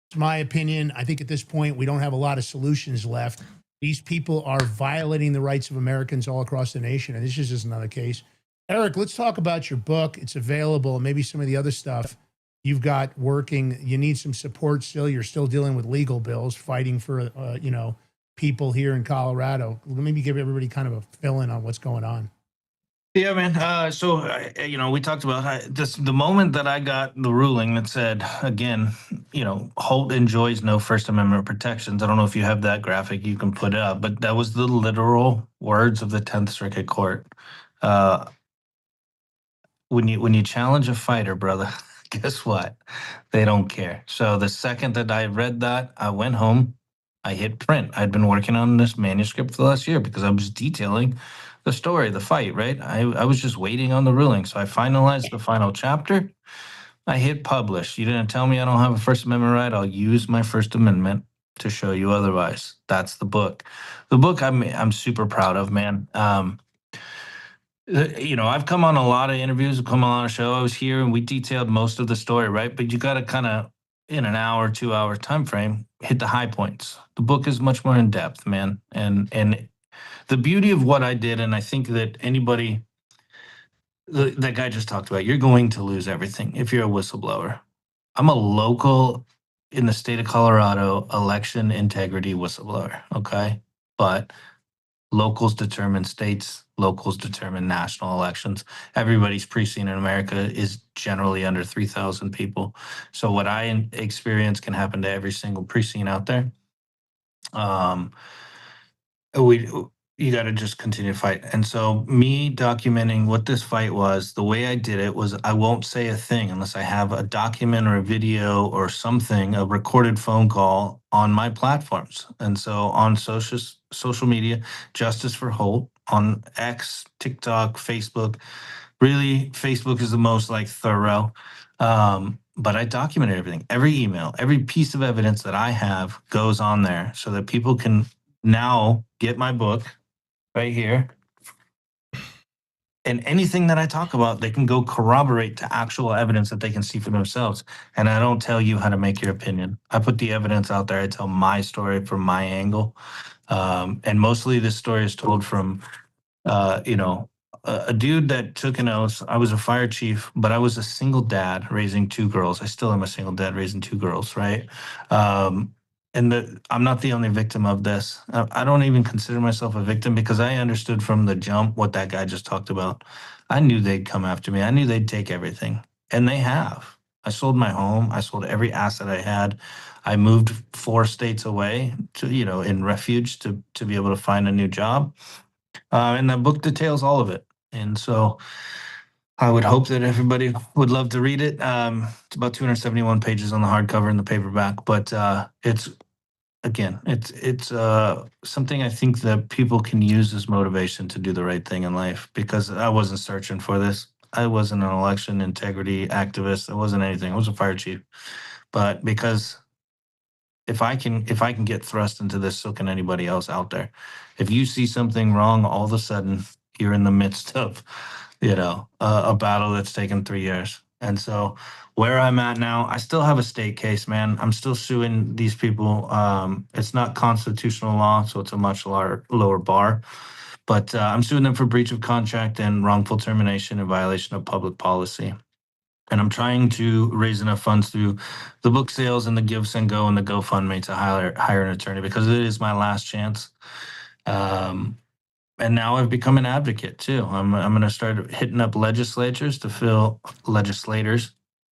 It's my opinion. I think at this point, we don't have a lot of solutions left. These people are violating the rights of Americans all across the nation, and this is just another case. Eric, let's talk about your book. It's available, and maybe some of the other stuff you've got working. You need some support still. You're still dealing with legal bills, fighting for, people here in Colorado. Maybe give everybody kind of a fill-in on what's going on. Yeah, man. We talked about the moment that I got the ruling that said, again, Holt enjoys no First Amendment protections. I don't know if you have that graphic you can put up, but that was the literal words of the 10th Circuit Court. When you challenge a fighter, brother, guess what? They don't care. So the second that I read that, I went home. I hit print. I'd been working on this manuscript for the last year because I was detailing the story, the fight, right? I was just waiting on the ruling. So I finalized the final chapter. I hit publish. You didn't tell me I don't have a First Amendment right. I'll use my First Amendment to show you otherwise. That's the book. The book I'm super proud of, man. I've come on a lot of interviews, I've come on a show. I was here and we detailed most of the story, right? But you got to kind of, in an hour, 2 hour time frame, hit the high points. The book is much more in depth, man. And the beauty of what I did, and I think that anybody, that guy just talked about, you're going to lose everything if you're a whistleblower. I'm a local in the state of Colorado election integrity whistleblower, okay? But locals determine states, locals determine national elections. Everybody's precinct in America is generally under 3,000 people. So what I experience can happen to every single precinct out there. You got to just continue to fight. And so me documenting what this fight was, the way I did it was I won't say a thing unless I have a document or a video or something, a recorded phone call on my platforms. And so on social media, Justice for Holt, on X, TikTok, Facebook. Really, Facebook is the most thorough. But I documented everything. Every email, every piece of evidence that I have goes on there so that people can now get my book right here. And anything that I talk about, they can go corroborate to actual evidence that they can see for themselves. And I don't tell you how to make your opinion. I put the evidence out there. I tell my story from my angle. And mostly this story is told from, a dude that took an oath. I was a fire chief, but I was a single dad raising two girls. I still am a single dad raising two girls, right? I'm not the only victim of this. I don't even consider myself a victim because I understood from the jump what that guy just talked about. I knew they'd come after me. I knew they'd take everything, and they have. I sold my home. I sold every asset I had. I moved 4 states away to, in refuge to be able to find a new job. And the book details all of it. And so I would hope that everybody would love to read it. It's about 271 pages on the hardcover and the paperback, but it's again, it's something I think that people can use as motivation to do the right thing in life, because I wasn't searching for this. I wasn't an election integrity activist. I wasn't anything. I was a fire chief. But because if I can get thrust into this, so can anybody else out there. If you see something wrong, all of a sudden you're in the midst of, a battle that's taken 3 years. And so where I'm at now, I still have a state case, man. I'm still suing these people. It's not constitutional law, so it's a much lower bar. But I'm suing them for breach of contract and wrongful termination in violation of public policy. And I'm trying to raise enough funds through the book sales and the Give, Send, Go and the GoFundMe to hire an attorney, because it is my last chance. And now I've become an advocate too. I'm going to start hitting up legislators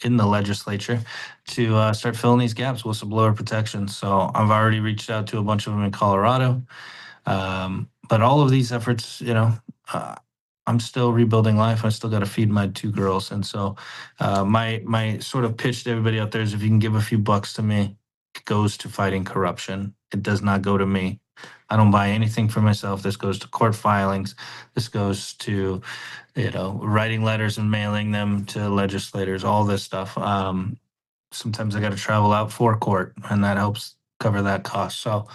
in the legislature to start filling these gaps, whistleblower protection. So I've already reached out to a bunch of them in Colorado. But all of these efforts, I'm still rebuilding life. I still got to feed my 2 girls. And so my sort of pitch to everybody out there is, if you can give a few bucks to me, it goes to fighting corruption. It does not go to me. I don't buy anything for myself. This goes to court filings. This goes to, writing letters and mailing them to legislators, all this stuff. Sometimes I got to travel out for court, and that helps cover that cost. So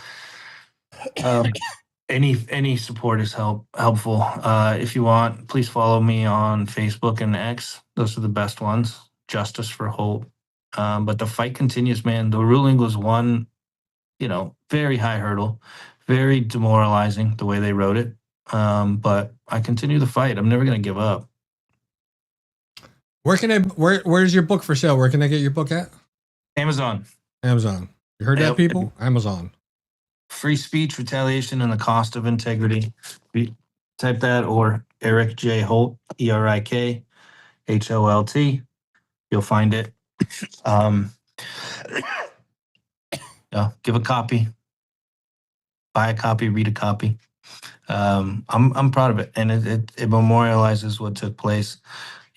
any support is helpful. If you want, please follow me on Facebook and X. Those are the best ones. Justice for Holt. But the fight continues, man. The ruling was one, very high hurdle, very demoralizing the way they wrote it. But I continue the fight. I'm never going to give up. Where's your book for sale? Where can I get your book at? Amazon. You heard that, people? Amazon. Free Speech, Retaliation, and the Cost of Integrity. Type that, or Eric J. Holt, ERIK HOLT. You'll find it. Give a copy. Buy a copy, read a copy. I'm proud of it, and it memorializes what took place.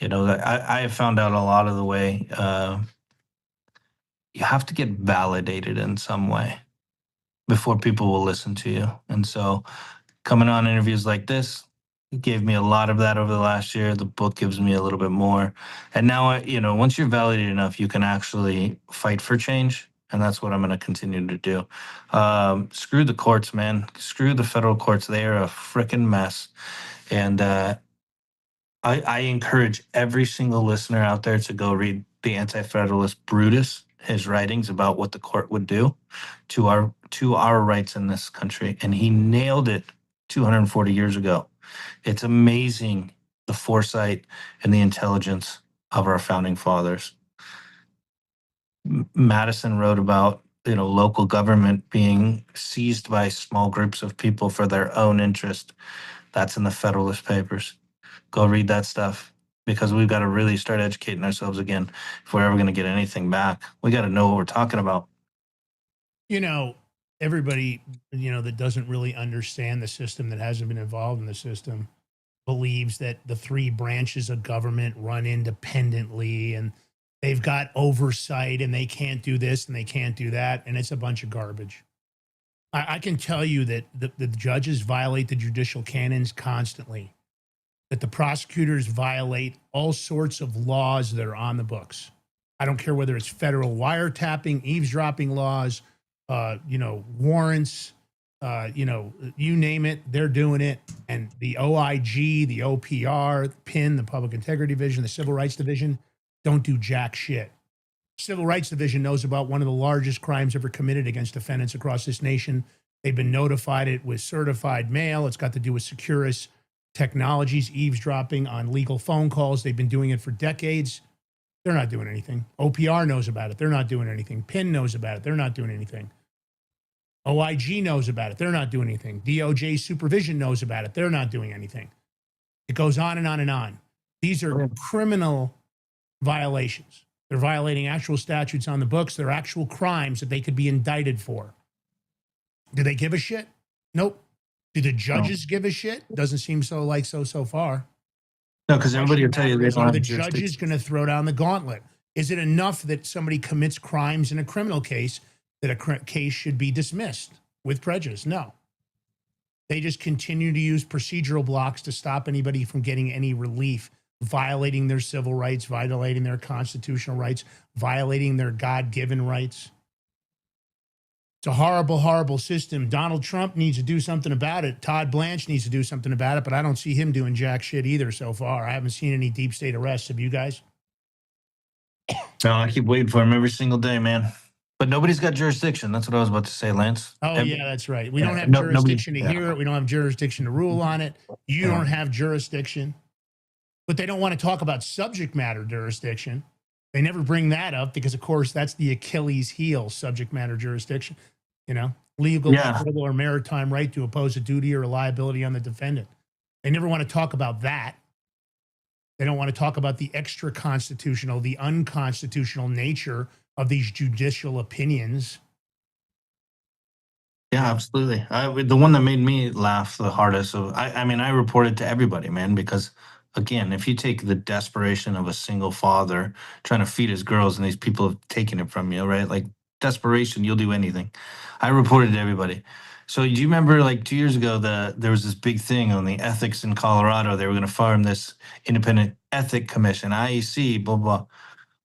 I have found out a lot of the way. You have to get validated in some way before people will listen to you. And so coming on interviews like this gave me a lot of that over the last year. The book gives me a little bit more. And now, once you're validated enough, you can actually fight for change. And that's what I'm going to continue to do. Screw the courts, man. Screw the federal courts. They are a freaking mess. And I encourage every single listener out there to go read the Anti-Federalist Brutus, his writings about what the court would do to our rights in this country. And he nailed it 240 years ago. It's amazing, the foresight and the intelligence of our founding fathers. Madison wrote about, local government being seized by small groups of people for their own interest. That's in the Federalist Papers. Go read that stuff, because we've got to really start educating ourselves again. If we're ever going to get anything back, we got to know what we're talking about. Everybody, that doesn't really understand the system, that hasn't been involved in the system, believes that the 3 branches of government run independently and they've got oversight and they can't do this and they can't do that. And it's a bunch of garbage. I can tell you that the judges violate the judicial canons constantly, that the prosecutors violate all sorts of laws that are on the books. I don't care whether it's federal wiretapping, eavesdropping laws, warrants, you name it, they're doing it. And the OIG, the OPR, the PIN, the Public Integrity Division, the Civil Rights Division, don't do jack shit. Civil Rights Division knows about one of the largest crimes ever committed against defendants across this nation. They've been notified it with certified mail. It's got to do with Securus Technologies, eavesdropping on legal phone calls. They've been doing it for decades. They're not doing anything. OPR knows about it. They're not doing anything. PIN knows about it. They're not doing anything. OIG knows about it. They're not doing anything. DOJ supervision knows about it. They're not doing anything. It goes on and on and on. These are criminal violations. They're violating actual statutes on the books. They're actual crimes that they could be indicted for. Do they give a shit? Nope. Do the judges give a shit? Doesn't seem so far. No, because everybody will tell you they don't Are have the jurisdiction. judges going to throw down the gauntlet? Is it enough that somebody commits crimes in a criminal case that a case should be dismissed with prejudice. No. They just continue to use procedural blocks to stop anybody from getting any relief, violating their civil rights, violating their constitutional rights, violating their God-given rights. It's a horrible, horrible system. Donald Trump needs to do something about it. Todd Blanche needs to do something about it, but I don't see him doing jack shit either so far. I haven't seen any deep state arrests. Have you guys? No, I keep waiting for him every single day, man. But nobody's got jurisdiction. That's what I was about to say, Lance. Oh, yeah, that's right. We don't have nobody- jurisdiction to hear it. We don't have jurisdiction to rule on it. You don't have jurisdiction. But they don't want to talk about subject matter jurisdiction. They never bring that up because, of course, that's the Achilles heel, subject matter jurisdiction. You know, legal, civil, or maritime right to oppose a duty or a liability on the defendant. They never want to talk about that. They don't want to talk about the extra constitutional, the unconstitutional nature of these judicial opinions. Yeah, absolutely. The one that made me laugh the hardest, I mean, I reported to everybody, man, because again, if you take the desperation of a single father trying to feed his girls and these people have taken it from you, right? Like desperation, you'll do anything. I reported to everybody. So do you remember like 2 years ago there was this big thing on the ethics in Colorado? They were going to form this independent ethic commission, IEC, blah, blah.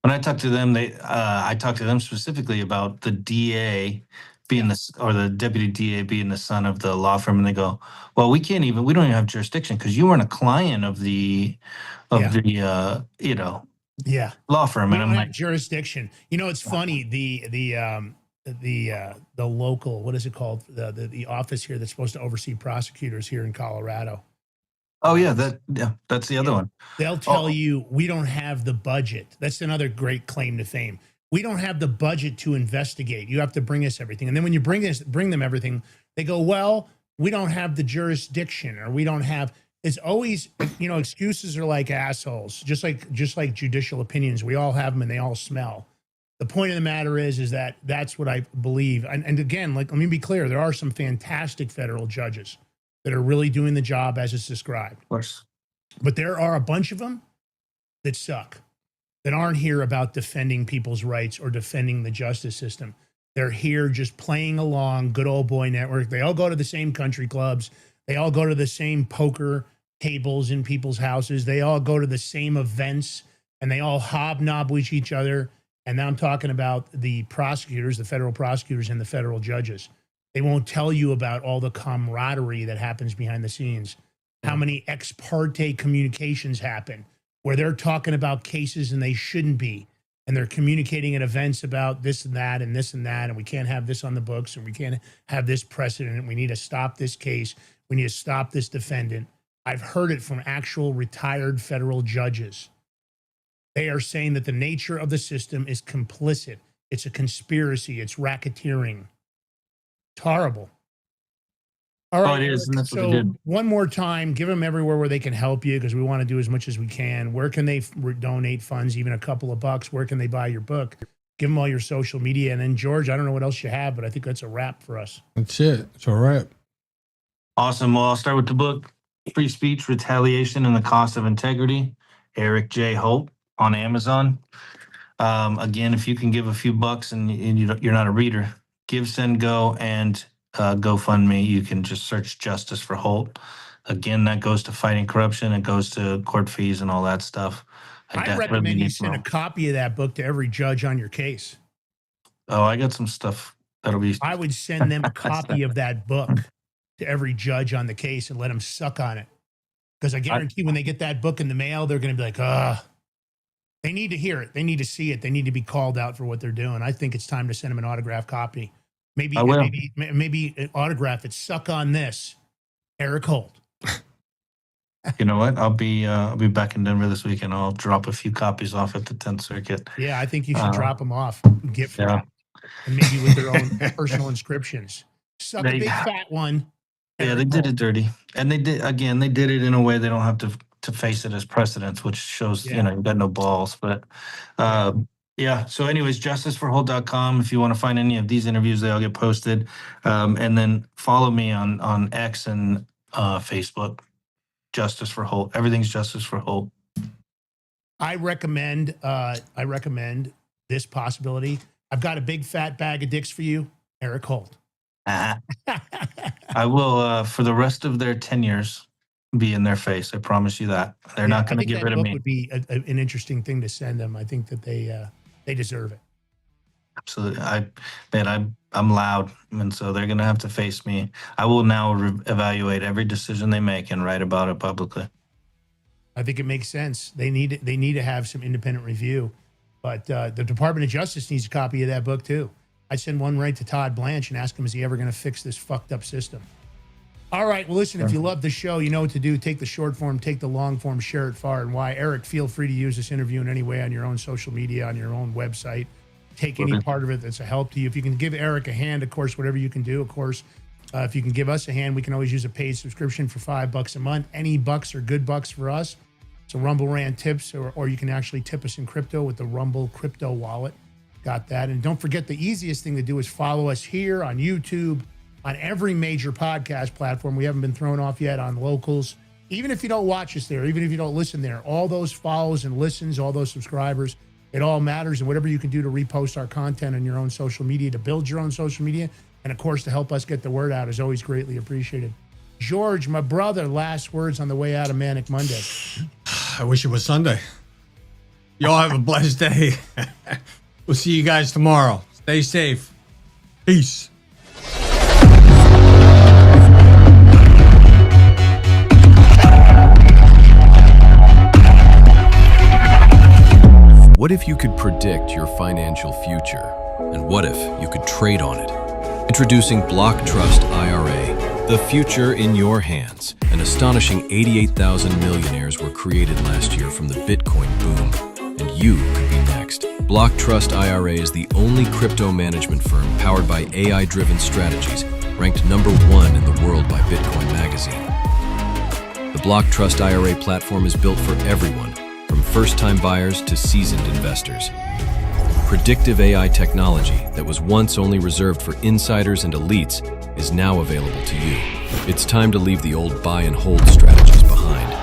When I talked to them, I talked to them specifically about the DA being the deputy DA being the son of the law firm, and they go, "Well, we don't even have jurisdiction because you weren't a client of the law firm." And I'm like, jurisdiction. You know, it's funny. The local, what is it called? The office here that's supposed to oversee prosecutors here in Colorado. oh yeah, that's the other one. They'll tell you we don't have the budget. That's another great claim to fame. We don't have the budget to investigate. You have to bring us everything. And then when you bring them everything, they go, well, we don't have the jurisdiction, or we don't have. It's always, you know, excuses are like assholes, just like judicial opinions. We all have them and they all smell. The point of the matter is that that's what I believe. And again, like, let me be clear, there are some fantastic federal judges that are really doing the job as it's described. Of course. But there are a bunch of them that suck, that aren't here about defending people's rights or defending the justice system. They're here just playing along, good old boy network. They all go to the same country clubs. They all go to the same poker tables in people's houses. They all go to the same events, and they all hobnob with each other. And now I'm talking about the prosecutors, the federal prosecutors and the federal judges. They won't tell you about all the camaraderie that happens behind the scenes, how many ex parte communications happen, where they're talking about cases and they shouldn't be. And they're communicating at events about this and that and this and that. And we can't have this on the books, and we can't have this precedent. We need to stop this case. We need to stop this defendant. I've heard it from actual retired federal judges. They are saying that the nature of the system is complicit. It's a conspiracy. It's racketeering. It's horrible. All right. It is, and that's what they So did. one more time, give them everywhere where they can help you, because we want to do as much as we can. Where can they donate funds, even a couple of bucks? Where can they buy your book? Give them all your social media. And then, George, I don't know what else you have, but I think that's a wrap for us. That's it. It's all right. Awesome. Well, I'll start with the book, Free Speech, Retaliation, and the Cost of Integrity, Eric J. Holt, on Amazon. Again, if you can give a few bucks and you're not a reader, Give, Send, Go, and GoFundMe. You can just search Justice for Holt. Again, that goes to fighting corruption. It goes to court fees and all that stuff. I recommend you send a copy of that book to every judge on your case. Oh, I got some stuff that'll be. I would send them a copy of that book to every judge on the case and let them suck on it. Because I guarantee when they get that book in the mail, they're going to be like, they need to hear it. They need to see it. They need to be called out for what they're doing. I think it's time to send them an autograph copy. Maybe autograph it. Suck on this, Eric Holt. You know what? I'll be back in Denver this weekend. I'll drop a few copies off at the 10th Circuit. Yeah, I think you should drop them off. Get free. And maybe with their own personal inscriptions. Suck a big fat one. Yeah, they did it dirty. And they did it in a way they don't have to face it as precedents, which shows, you've got no balls. But so anyways, justiceforholt.com. If you want to find any of these interviews, they all get posted. And then follow me on X and Facebook. Justice for Holt. Everything's Justice for Holt. I recommend this possibility. I've got a big fat bag of dicks for you, Eric Holt. I will, for the rest of their tenures, be in their face. I promise you that. They're not going to get rid of me. Would be an interesting thing to send them. I think that they deserve it. Absolutely. I'm loud, and so they're going to have to face me. I will now evaluate every decision they make and write about it publicly. I think it makes sense. They need to have some independent review, but the Department of Justice needs a copy of that book too. I'd send one right to Todd Blanche and ask him, is he ever going to fix this fucked up system? All right. Well, listen, if you love the show, you know what to do. Take the short form, take the long form, share it far and wide. Eric, feel free to use this interview in any way on your own social media, on your own website. Take any part of it that's a help to you. If you can give Eric a hand, of course, whatever you can do, of course. If you can give us a hand, we can always use a paid subscription for $5 a month. Any bucks are good bucks for us. So Rumble Rant tips, or you can actually tip us in crypto with the Rumble crypto wallet. Got that. And don't forget, the easiest thing to do is follow us here on YouTube, on every major podcast platform. We haven't been thrown off yet on Locals. Even if you don't watch us there, even if you don't listen there, all those follows and listens, all those subscribers, it all matters. And whatever you can do to repost our content on your own social media, to build your own social media, and of course, to help us get the word out is always greatly appreciated. George, my brother, last words on the way out of Manic Monday. I wish it was Sunday. Y'all have a blessed day. We'll see you guys tomorrow. Stay safe. Peace. What if you could predict your financial future? And what if you could trade on it? Introducing Block Trust IRA, the future in your hands. An astonishing 88,000 millionaires were created last year from the Bitcoin boom, and you could be next. Block Trust IRA is the only crypto management firm powered by AI-driven strategies, ranked #1 in the world by Bitcoin Magazine. The Block Trust IRA platform is built for everyone, from first-time buyers to seasoned investors. Predictive AI technology that was once only reserved for insiders and elites is now available to you. It's time to leave the old buy and hold strategies behind.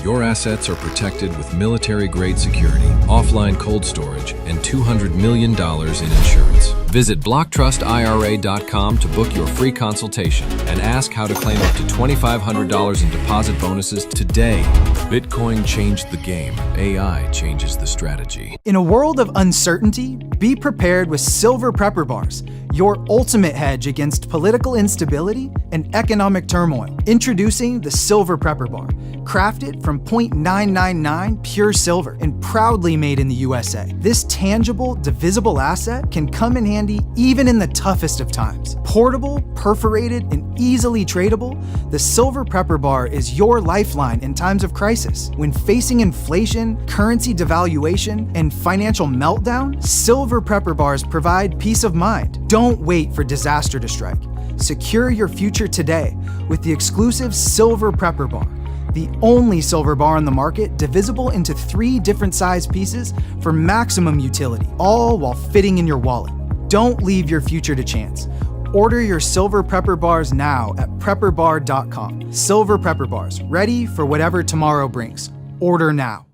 Your assets are protected with military-grade security, offline cold storage, and $200 million in insurance. Visit BlockTrustIRA.com to book your free consultation and ask how to claim up to $2,500 in deposit bonuses today. Bitcoin changed the game. AI changes the strategy. In a world of uncertainty, be prepared with Silver Prepper Bars, your ultimate hedge against political instability and economic turmoil. Introducing the Silver Prepper Bar, crafted from 0.999 pure silver and proudly made in the USA. This tangible, divisible asset can come in handy even in the toughest of times. Portable, perforated, and easily tradable, the Silver Prepper Bar is your lifeline in times of crisis. When facing inflation, currency devaluation, and financial meltdown, Silver Prepper Bars provide peace of mind. Don't wait for disaster to strike. Secure your future today with the exclusive Silver Prepper Bar, the only silver bar on the market divisible into 3 different size pieces for maximum utility, all while fitting in your wallet. Don't leave your future to chance. Order your Silver Prepper Bars now at prepperbar.com. Silver Prepper Bars, ready for whatever tomorrow brings. Order now.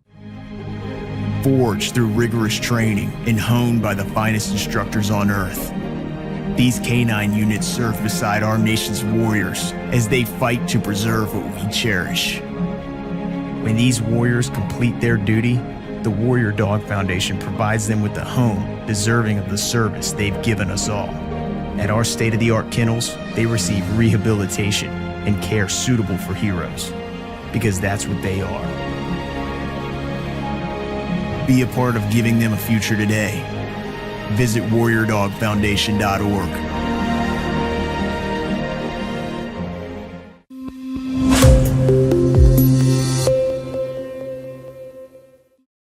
Forged through rigorous training and honed by the finest instructors on Earth, these K9 units serve beside our nation's warriors as they fight to preserve what we cherish. When these warriors complete their duty, the Warrior Dog Foundation provides them with a home deserving of the service they've given us all. At our state-of-the-art kennels, they receive rehabilitation and care suitable for heroes, because that's what they are. Be a part of giving them a future today. Visit warriordogfoundation.org.